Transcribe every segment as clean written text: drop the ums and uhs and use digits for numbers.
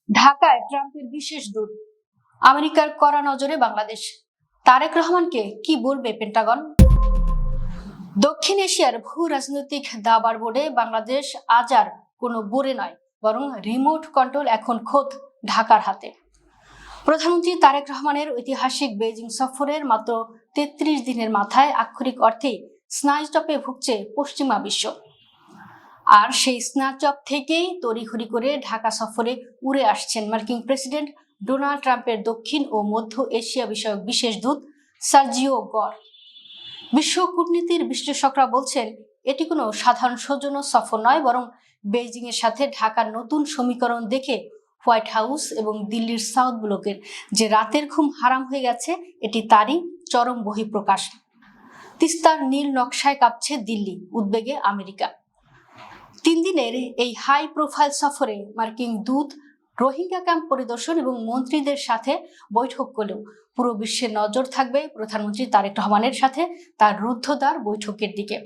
ঢাকায় ট্রাম্পের বিশেষ দূত, আমেরিকার কড়া নজরে বাংলাদেশ। তারেক রহমানকে কি বলবে পেন্টাগন? দক্ষিণ এশিয়ার ভূ রাজনৈতিক দাবার বোর্ডে বাংলাদেশ আজ আর কোনো বোরে নয়, বরং রিমোট কন্ট্রোল এখন খোদ ঢাকার হাতে। প্রধানমন্ত্রী তারেক রহমানের ঐতিহাসিক বেজিং সফরের মাত্র ৩৩ দিনের মাথায় আক্ষরিক অর্থেই স্নায়ুচাপে ভুগছে পশ্চিমা বিশ্ব। আর সেই স্নায়ুচাপ থেকেই তড়িঘড়ি করে ঢাকা সফরে উড়ে আসছেন মার্কিন প্রেসিডেন্ট ডোনাল্ড ট্রাম্পের দক্ষিণ ও মধ্য এশিয়া বিষয়ক বিশেষ দূত সার্জিও গর। বিশ্ব কূটনীতির বিশ্লেষকরা বলছেন, এটি কোনো সাধারণ সৌজন্য সফর নয়, বরং বেইজিং এর সাথে ঢাকার নতুন সমীকরণ দেখে হোয়াইট হাউস এবং দিল্লির সাউথ ব্লকের যে রাতের ঘুম হারাম হয়ে গেছে, এটি তারই চরম বহিঃপ্রকাশ। তিস্তার নীল নকশায় কাঁপছে দিল্লি, উদ্বেগে আমেরিকা। 3 দিনের এই হাই প্রোফাইল সফরে মার্কিন দূত রোহিঙ্গা ক্যাম্প পরিদর্শন এবং মন্ত্রীদের সাথে বৈঠক করলেও পুরো বিশ্বের নজর থাকবে প্রধানমন্ত্রী তারেক রহমানের সাথে তার রুদ্ধদ্বার বৈঠকের দিকে।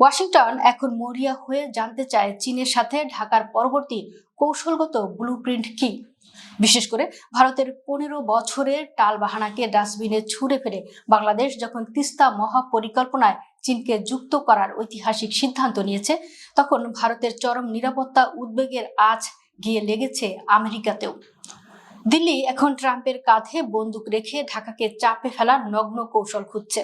ওয়াশিংটন এখন মরিয়া হয়ে জানতে চায় চীনের সাথে ঢাকার পরবর্তী কৌশলগত ব্লুপ্রিন্ট কি। বিশেষ করে ভারতের 15 বছরের টালবাহানাকে ডাস্টবিনে ছুঁড়ে ফেলে বাংলাদেশ যখন তিস্তা মহাপরিকল্পনায় চীনকে যুক্ত করার ঐতিহাসিক সিদ্ধান্ত নিয়েছে, তখন ভারতের চরম নিরাপত্তা উদ্বেগের আঁচ গিয়ে লেগেছে আমেরিকাতেও। দিল্লি এখন ট্রাম্পের কাঁধে বন্দুক রেখে ঢাকাকে চাপে ফেলার নগ্ন কৌশল খুঁজছে।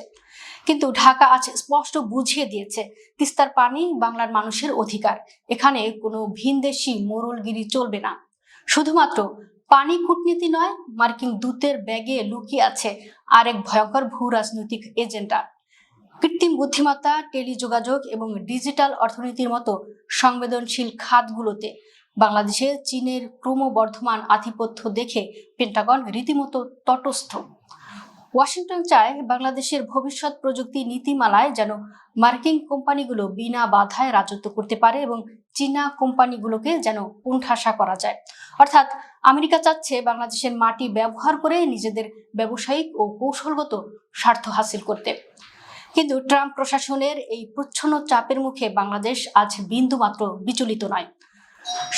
কিন্তু ঢাকা আজ স্পষ্ট বুঝিয়ে দিয়েছে, তিস্তার পানি বাংলার মানুষের অধিকার। এখানে কোনো ভিনদেশি মোড়লগিরি চলবে না। শুধুমাত্র পানি কূটনীতি নয়, মার্কিন দূতের ব্যাগে লুকিয়ে আছে আরেক ভয়ঙ্কর ভূ রাজনৈতিক এজেন্ডা। কৃত্রিম বুদ্ধিমত্তা, টেলিযোগাযোগ এবং ডিজিটাল অর্থনীতির মতো সংবেদনশীল খাতগুলোতে বাংলাদেশে চীনের ক্রমবর্ধমান আধিপত্য দেখে পেন্টাগন রীতিমতো তটস্থ। ওয়াশিংটন চায় বাংলাদেশের ভবিষ্যৎ প্রযুক্তি নীতিমালায় যেন মার্কিন কোম্পানিগুলো বিনা বাধায় রাজত্ব করতে পারে এবং চীনা কোম্পানিগুলোকে যেন কোণঠাসা করা যায়। অর্থাৎ আমেরিকা চাচ্ছে বাংলাদেশের মাটি ব্যবহার করে নিজেদের ব্যবসায়িক ও কৌশলগত স্বার্থ হাসিল করতে। কিন্তু ট্রাম্প প্রশাসনের এই প্রচ্ছন্ন চাপের মুখে বাংলাদেশ আজ বিন্দুমাত্র বিচলিত নয়।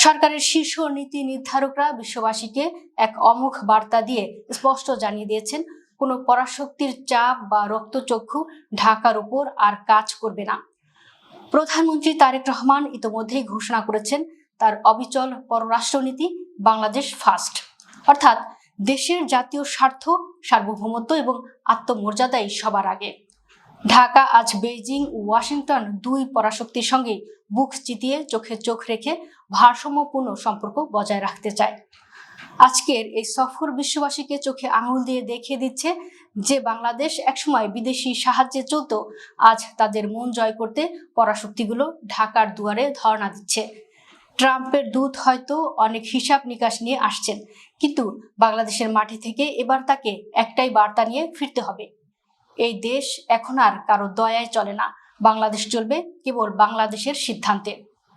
সরকারের শীর্ষ নীতি নির্ধারকরা বিশ্ববাসীকে এক অমোঘ বার্তা দিয়ে স্পষ্ট জানিয়ে দিয়েছেন, কোনো পরাশক্তির চাপ বা রক্তচক্ষু ঢাকার উপর আর কাজ করবে না। প্রধানমন্ত্রী তারেক রহমান ইতোমধ্যেই ঘোষণা করেছেন তার অবিচল পররাষ্ট্রনীতি বাংলাদেশ ফার্স্ট, অর্থাৎ দেশের জাতীয় স্বার্থ, সার্বভৌমত্ব এবং আত্মমর্যাদাই সবার আগে। ঢাকা আজ বেইজিং ও ওয়াশিংটন দুই পরাশক্তির সঙ্গে বুক চিতিয়ে চোখে চোখ রেখে ভারসাম্যপূর্ণ সম্পর্ক বজায় রাখতে চায়। আজকের এই সফর বিশ্ববাসীকে চোখে আঙুল দিয়ে দেখিয়ে দিচ্ছে যে বাংলাদেশ একসময় বিদেশি সাহায্যে চলত, আজ তাদের মন জয় করতে পরাশক্তিগুলো ঢাকার দুয়ারে ধর্ণা দিচ্ছে। ট্রাম্পের দূত হয়তো অনেক হিসাব নিকাশ নিয়ে আসছেন, কিন্তু বাংলাদেশের মাটি থেকে এবার তাকে একটাই বার্তা নিয়ে ফিরতে হবে। এই দেশ এখন আর কারো দয়ায় চলে না, বাংলাদেশ চলবে কেবল বাংলাদেশের সিদ্ধান্তে।